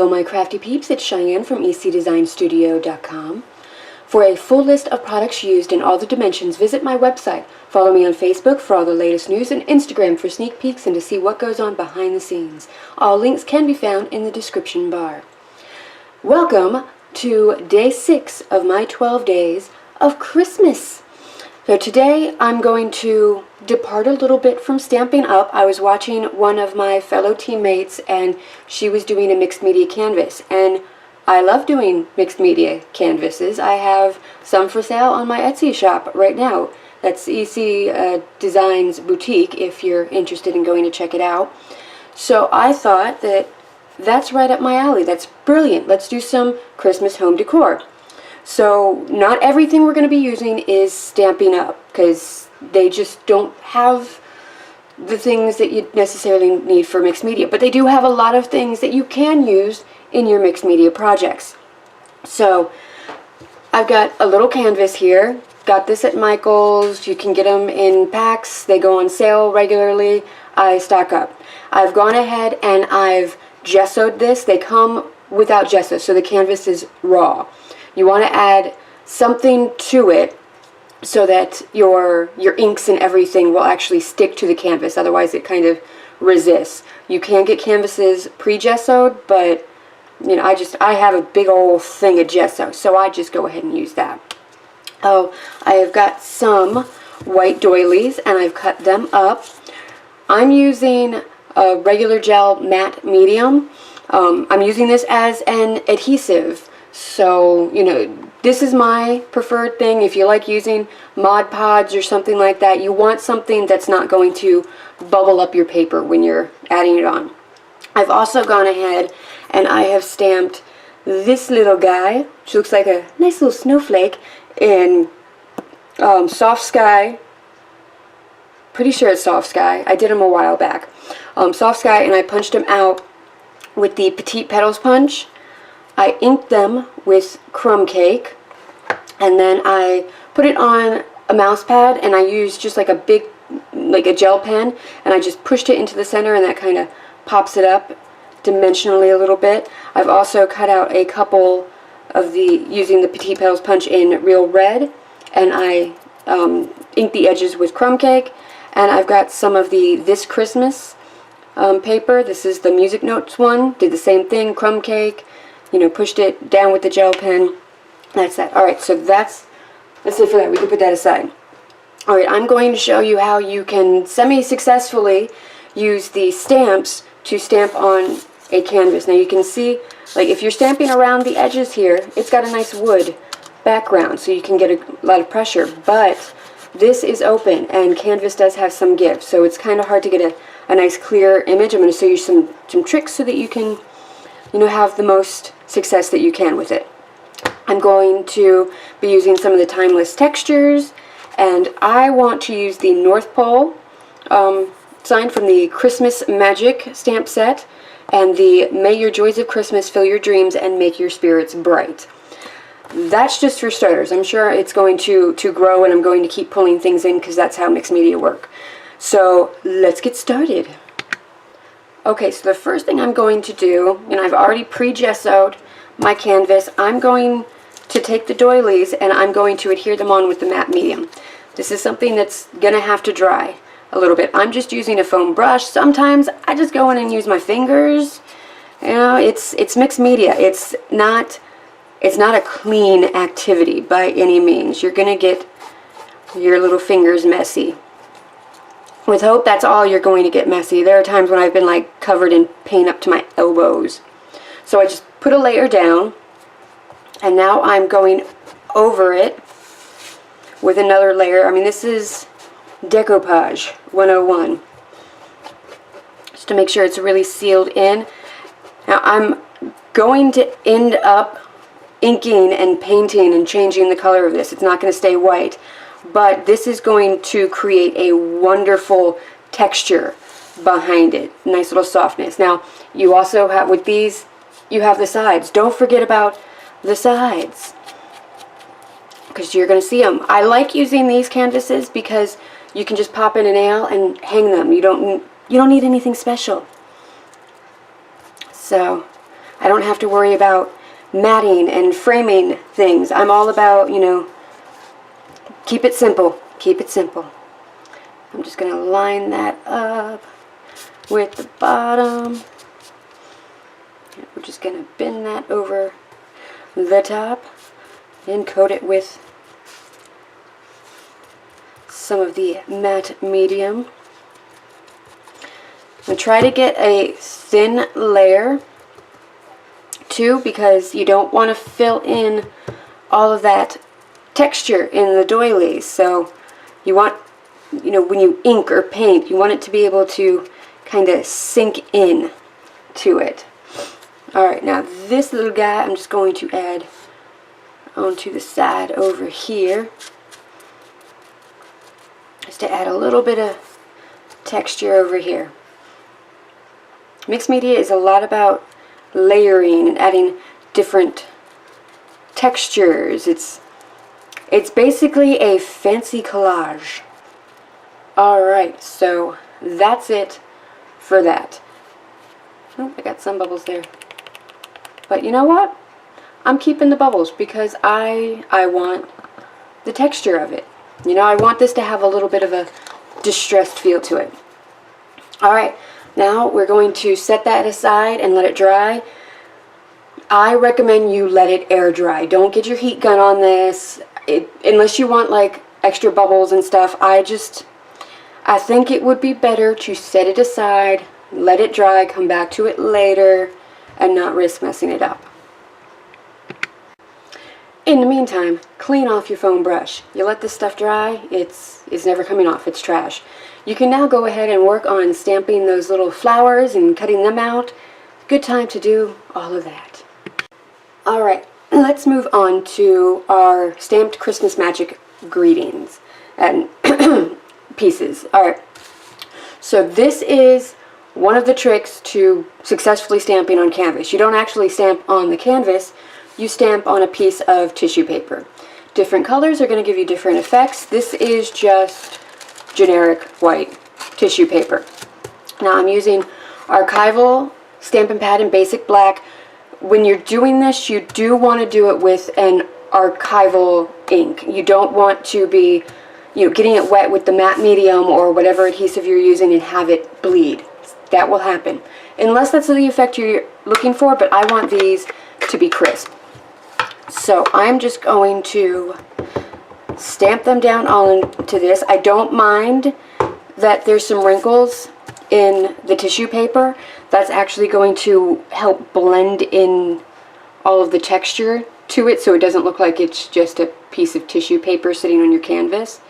Hello my crafty peeps, it's Cheyenne from ecdesignstudio.com. For a full list of products used in all the dimensions, visit my website. Follow me on Facebook for all the latest news and Instagram for sneak peeks and to see what goes on behind the scenes. All links can be found in the description bar. Welcome to day 6 of my 12 days of Christmas. So today I'm going to depart a little bit from Stampin' Up. I was watching one of my fellow teammates and she was doing a mixed media canvas, and I love doing mixed media canvases. I have some for sale on my Etsy shop right now. That's EC Designs Boutique if you're interested in going to check it out. So I thought that's right up my alley. That's brilliant. Let's do some Christmas home decor. So not everything we're going to be using is Stampin' Up because they just don't have the things that you necessarily need for mixed media. But they do have a lot of things that you can use in your mixed media projects. So I've got a little canvas here. Got this at Michael's. You can get them in packs. They go on sale regularly. I stock up. I've gone ahead and I've gessoed this. They come without gesso, so the canvas is raw. You want to add something to it so that your inks and everything will actually stick to the canvas. Otherwise it kind of resists. You can get canvases pre-gessoed, but you know, I have a big old thing of gesso, so I just go ahead and use that. Oh, I have got some white doilies and I've cut them up. I'm using a regular gel matte medium. I'm using this as an adhesive. So, you know, this is my preferred thing. If you like using Mod Podge or something like that, you want something that's not going to bubble up your paper when you're adding it on. I've also gone ahead and I have stamped this little guy, which looks like a nice little snowflake, in Soft Sky. Pretty sure it's Soft Sky. I did them a while back. Soft Sky, and I punched them out with the Petite Petals punch. I inked them with crumb cake, and then I put it on a mouse pad, and I used just like a big, like a gel pen, and I just pushed it into the center, and that kind of pops it up dimensionally a little bit. I've also cut out a couple of using the Petite Petals punch in real red, and I inked the edges with crumb cake, and I've got some of the This Christmas paper. This is the Music Notes one. Did the same thing, crumb cake. You know, pushed it down with the gel pen. That's that. Alright, so that's it for that. We can put that aside. Alright, I'm going to show you how you can semi-successfully use the stamps to stamp on a canvas. Now you can see, like if you're stamping around the edges here, it's got a nice wood background, so you can get a lot of pressure. But this is open, and canvas does have some give, so it's kind of hard to get a nice clear image. I'm going to show you some tricks so that you can, you know, have the most success that you can with it. I'm going to be using some of the timeless textures, and I want to use the North Pole sign from the Christmas Magic stamp set and the May Your Joys of Christmas Fill Your Dreams and Make Your Spirits Bright. That's just for starters. I'm sure it's going to grow, and I'm going to keep pulling things in because that's how mixed media work. So let's get started. Okay, so the first thing I'm going to do, and I've already pre-gessoed my canvas, I'm going to take the doilies and I'm going to adhere them on with the matte medium. This is something that's going to have to dry a little bit. I'm just using a foam brush. Sometimes I just go in and use my fingers. You know, it's mixed media. It's not a clean activity by any means. You're going to get your little fingers messy. With hope, that's all you're going to get messy. There are times when I've been like covered in paint up to my elbows. So I just put a layer down, and now I'm going over it with another layer. I mean, this is Decoupage 101. Just to make sure it's really sealed in. Now I'm going to end up inking and painting and changing the color of this. It's not going to stay white. But this is going to create a wonderful texture behind it. Nice little softness. Now, you also have, with these, you have the sides. Don't forget about the sides, because you're going to see them. I like using these canvases because you can just pop in a nail and hang them. You don't need anything special. So I don't have to worry about matting and framing things. I'm all about, you know, keep it simple. Keep it simple. I'm just going to line that up with the bottom. And we're just going to bend that over the top and coat it with some of the matte medium. And try to get a thin layer too, because you don't want to fill in all of that texture in the doilies. So you want, you know, when you ink or paint, you want it to be able to kind of sink in to it. Alright, now this little guy I'm just going to add onto the side over here, just to add a little bit of texture over here. Mixed media is a lot about layering and adding different textures. It's basically a fancy collage. Alright, so that's it for that. Oh, I got some bubbles there. But you know what? I'm keeping the bubbles because I want the texture of it. You know, I want this to have a little bit of a distressed feel to it. Alright, now we're going to set that aside and let it dry. I recommend you let it air dry. Don't get your heat gun on this. Unless you want like extra bubbles and stuff. I think it would be better to set it aside, let it dry, come back to it later, and not risk messing it up. In the meantime, clean off your foam brush. You let this stuff dry, it's never coming off, it's trash. You can now go ahead and work on stamping those little flowers and cutting them out. Good time to do all of that. Alright, let's move on to our stamped Christmas Magic greetings and pieces. Alright, so this is one of the tricks to successfully stamping on canvas. You don't actually stamp on the canvas, you stamp on a piece of tissue paper. Different colors are going to give you different effects. This is just generic white tissue paper. Now I'm using archival Stampin' Pad in basic black. When you're doing this, you do want to do it with an archival ink. You don't want to be, you know, getting it wet with the matte medium or whatever adhesive you're using and have it bleed. That will happen. Unless that's the effect you're looking for, but I want these to be crisp. So I'm just going to stamp them down all into this. I don't mind that there's some wrinkles in the tissue paper. That's actually going to help blend in all of the texture to it so it doesn't look like it's just a piece of tissue paper sitting on your canvas.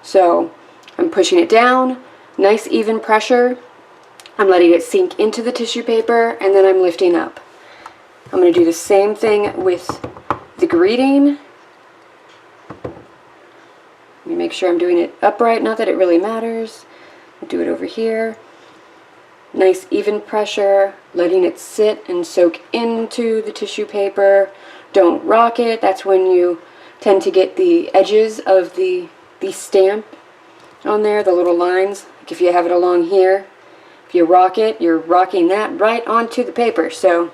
So I'm pushing it down, nice even pressure. I'm letting it sink into the tissue paper, and then I'm lifting up. I'm going to do the same thing with the greeting. Let me make sure I'm doing it upright, not that it really matters. I'll do it over here. Nice even pressure, letting it sit and soak into the tissue paper. Don't rock it. That's when you tend to get the edges of the stamp on there, the little lines. Like if you have it along here, if you rock it, you're rocking that right onto the paper. So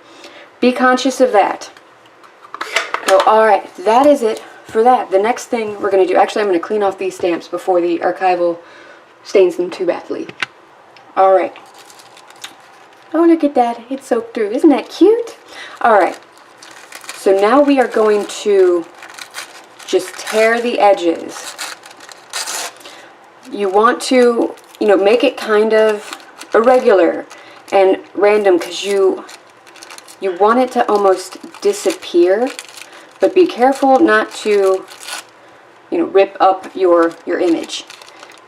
be conscious of that. So alright, that is it for that. The next thing we're going to do, actually I'm going to clean off these stamps before the archival stains them too badly. Alright. Oh, look at that. It's soaked through. Isn't that cute? Alright. So now we are going to just tear the edges. You want to, you know, make it kind of irregular and random because you want it to almost disappear, but be careful not to, you know, rip up your image.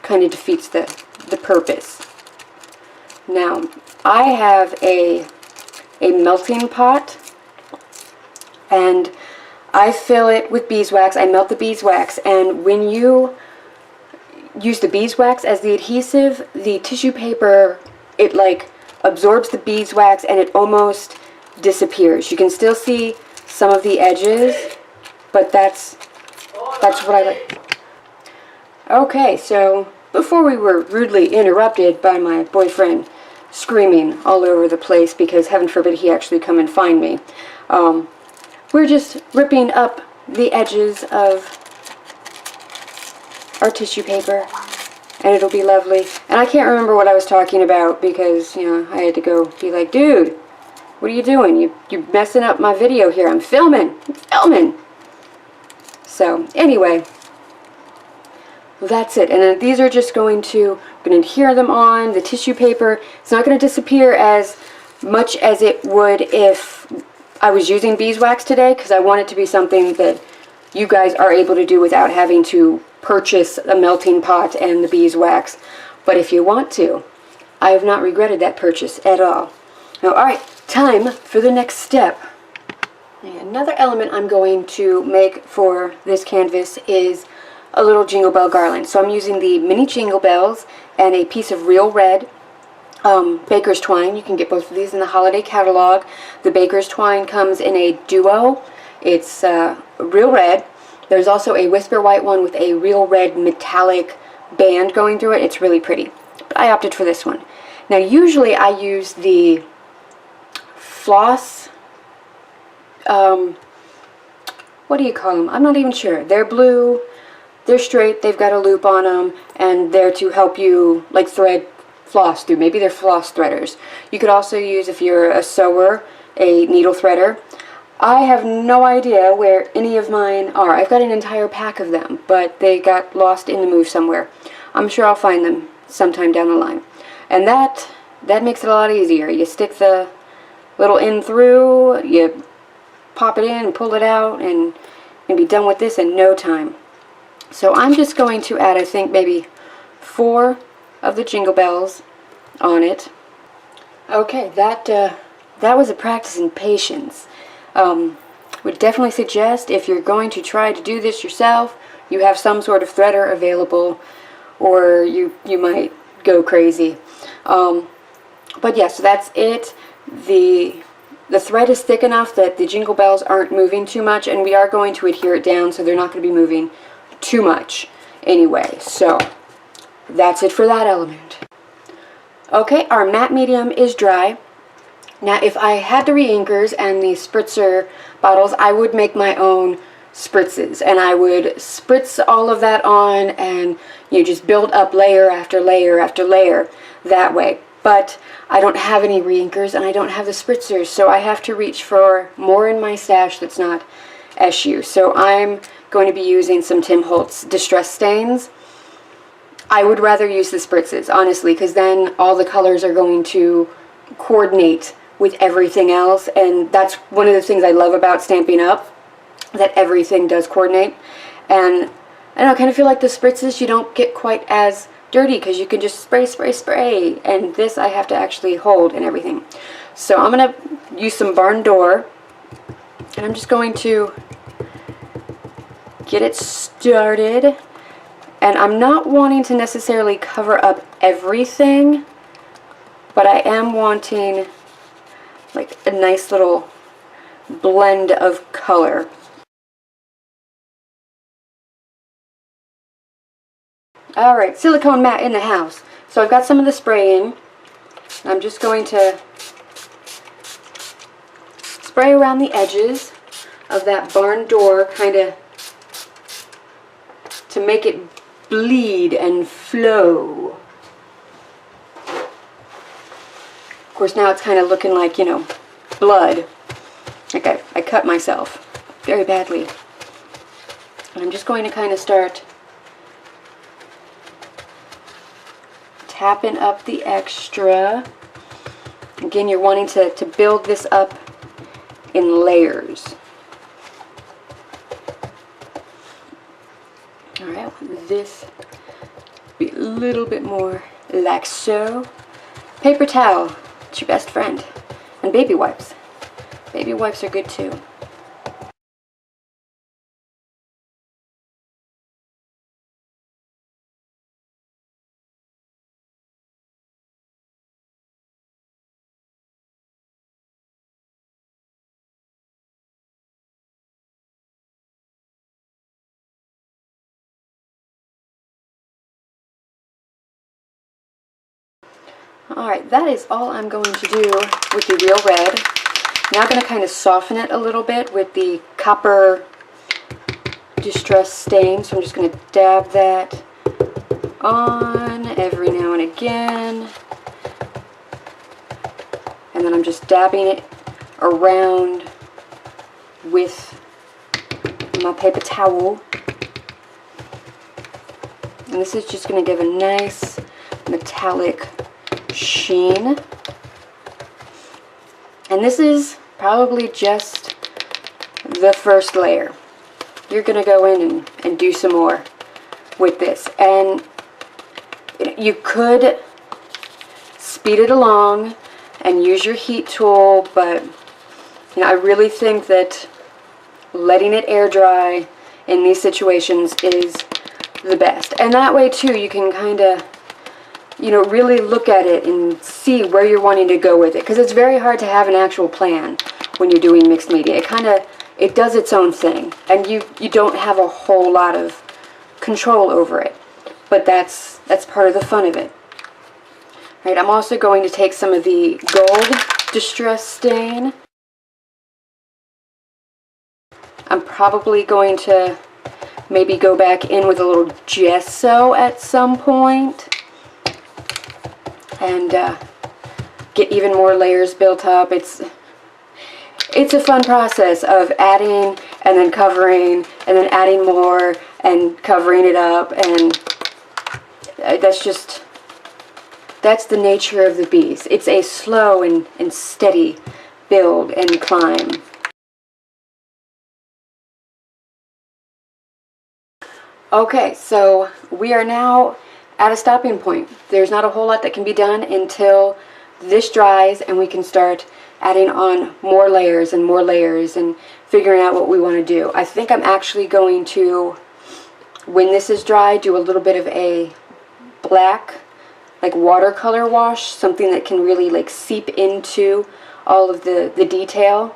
Kind of defeats the purpose. Now, I have a melting pot, and I fill it with beeswax. I melt the beeswax, and when you use the beeswax as the adhesive, the tissue paper, it like absorbs the beeswax and it almost disappears. You can still see some of the edges, but that's what I like. Okay, so before we were rudely interrupted by my boyfriend screaming all over the place because heaven forbid he actually come and find me. We're just ripping up the edges of our tissue paper, and it'll be lovely. And I can't remember what I was talking about because, you know, I had to go be like, dude, what are you doing? You're messing up my video here. I'm filming. So, anyway, that's it. And then these are just going to adhere them on the tissue paper. It's not going to disappear as much as it would if I was using beeswax today, because I want it to be something that you guys are able to do without having to purchase a melting pot and the beeswax. But if you want to, I have not regretted that purchase at all. Now, alright, time for the next step. Another element I'm going to make for this canvas is a little jingle bell garland. So I'm using the mini jingle bells and a piece of real red baker's twine. You can get both of these in the holiday catalog. The baker's twine comes in a duo. It's real red. There's also a whisper white one with a real red metallic band going through it. It's really pretty. But I opted for this one. Now usually I use the floss, what do you call them? I'm not even sure. They're blue, they're straight, they've got a loop on them, and they're to help you like thread floss through. Maybe they're floss threaders. You could also use, if you're a sewer, a needle threader. I have no idea where any of mine are. I've got an entire pack of them, but they got lost in the move somewhere. I'm sure I'll find them sometime down the line. And that makes it a lot easier. You stick the little end through, you pop it in and pull it out, and be done with this in no time. So I'm just going to add, I think, maybe 4 of the jingle bells on it. Okay, that was a practice in patience. Would definitely suggest, if you're going to try to do this yourself, you have some sort of threader available, or you might go crazy. But yeah, so that's it. The thread is thick enough that the jingle bells aren't moving too much, and we are going to adhere it down so they're not going to be moving too much anyway. So that's it for that element. Okay, our matte medium is dry. Now, if I had the reinkers and the spritzer bottles, I would make my own spritzes, and I would spritz all of that on, and just build up layer after layer after layer that way. But I don't have any reinkers and I don't have the spritzers, so I have to reach for more in my stash that's not SU. So I'm going to be using some Tim Holtz Distress Stains. I would rather use the spritzes, honestly, because then all the colors are going to coordinate with everything else, and that's one of the things I love about Stampin' Up, that everything does coordinate. And I don't know, I kind of feel like the spritzes, you don't get quite as dirty because you can just spray, spray, spray, and this I have to actually hold and everything. So I'm going to use some barn door, and I'm just going to get it started. And I'm not wanting to necessarily cover up everything, but I am wanting like a nice little blend of color. Alright, silicone mat in the house. So I've got some of the spray in. I'm just going to spray around the edges of that barn door, kind of to make it bleed and flow. Of course, now it's kind of looking like, blood. Like I cut myself very badly. And I'm just going to kind of start tapping up the extra. Again, you're wanting to build this up in layers. Alright, this be a little bit more like so. Paper towel, it's your best friend. And baby wipes. Baby wipes are good too. Alright, that is all I'm going to do with the real red. Now I'm going to kind of soften it a little bit with the copper distress stain. So I'm just going to dab that on every now and again. And then I'm just dabbing it around with my paper towel. And this is just going to give a nice metallic sheen. And this is probably just the first layer. You're going to go in and do some more with this. And you could speed it along and use your heat tool, but I really think that letting it air dry in these situations is the best. And that way too, you can kind of really look at it and see where you're wanting to go with it, because it's very hard to have an actual plan when you're doing mixed media. It does its own thing, and you don't have a whole lot of control over it, but that's part of the fun of it. Right, I'm also going to take some of the gold distress stain. I'm probably going to maybe go back in with a little gesso at some point and get even more layers built up. It's a fun process of adding and then covering and then adding more and covering it up, and that's the nature of the beast. It's a slow and steady build and climb. Okay, so we are now at a stopping point. There's not a whole lot that can be done until this dries and we can start adding on more layers and figuring out what we want to do. I think I'm actually going to, when this is dry, do a little bit of a black, like watercolor wash, something that can really like seep into all of the detail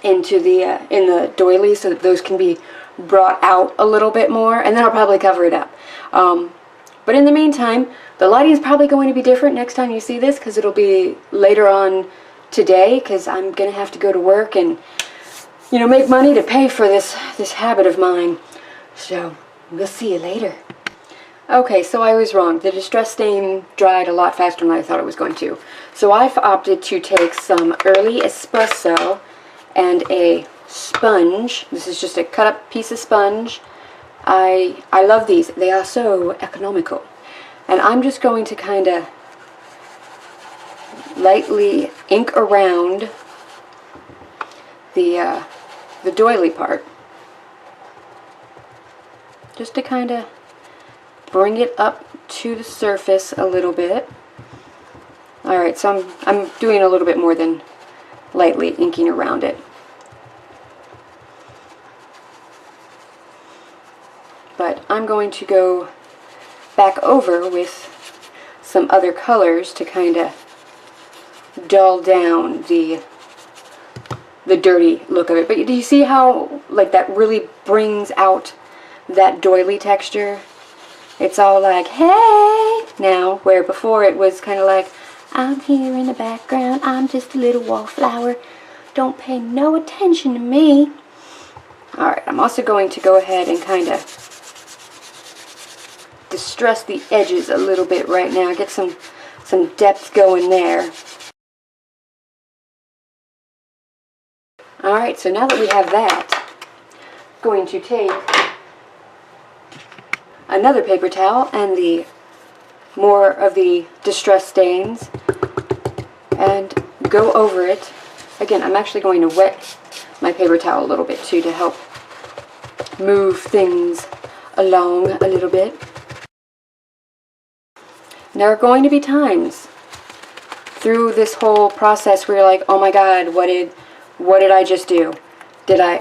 into the in the doilies, so that those can be brought out a little bit more, and then I'll probably cover it up. But in the meantime, the lighting is probably going to be different next time you see this, because it'll be later on today, because I'm gonna have to go to work and make money to pay for this habit of mine. So we'll see you later. Okay, so I was wrong. The distress stain dried a lot faster than I thought it was going to. So I've opted to take some early espresso and a sponge. This is just a cut up piece of sponge. I love these. They are so economical. And I'm just going to kind of lightly ink around the doily part, just to kind of bring it up to the surface a little bit. Alright, so I'm doing a little bit more than lightly inking around it. But I'm going to go back over with some other colors to kind of dull down the dirty look of it. But do you see how like that really brings out that doily texture? It's all like, hey, now, where before it was kind of like, I'm here in the background, I'm just a little wallflower, don't pay no attention to me. Alright, I'm also going to go ahead and kind of distress the edges a little bit right now, get some depth going there. Alright, so now that we have that, I'm going to take another paper towel and the more of the distress stains and go over it. Again, I'm actually going to wet my paper towel a little bit too to help move things along a little bit. There are going to be times through this whole process where you're like, oh my god, what did I just do? Did I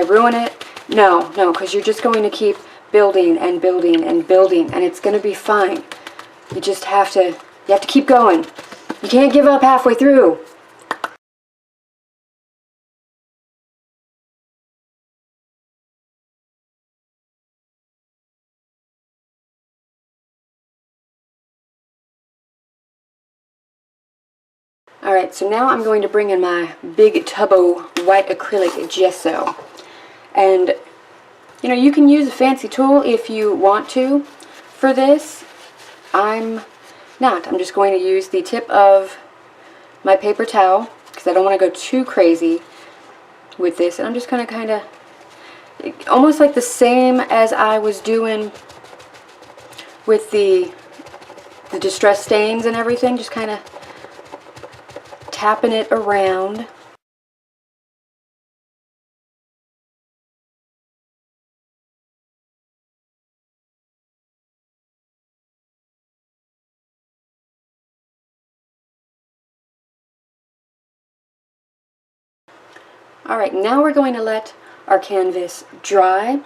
ruin it? No, because you're just going to keep building and building and building, and it's going to be fine. You just have to keep going. You can't give up halfway through. Alright, so now I'm going to bring in my big tub of white acrylic gesso. And, you know, you can use a fancy tool if you want to for this. I'm not. I'm just going to use the tip of my paper towel because I don't want to go too crazy with this. And I'm just going to kind of, almost like the same as I was doing with the distress stains and everything, just kind of tapping it around. Alright, now we're going to let our canvas dry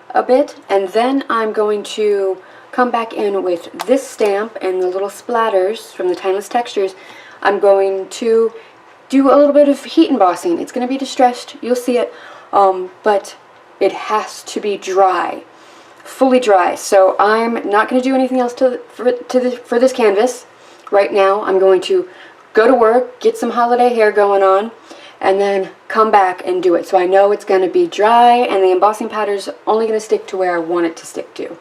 a bit, and then I'm going to come back in with this stamp and the little splatters from the Timeless Textures. I'm going to do a little bit of heat embossing. It's going to be distressed, you'll see it, but it has to be dry, fully dry. So I'm not going to do anything else for this canvas right now. I'm going to go to work, get some holiday hair going on, and then come back and do it. So I know it's going to be dry and the embossing powder's only going to stick to where I want it to stick to.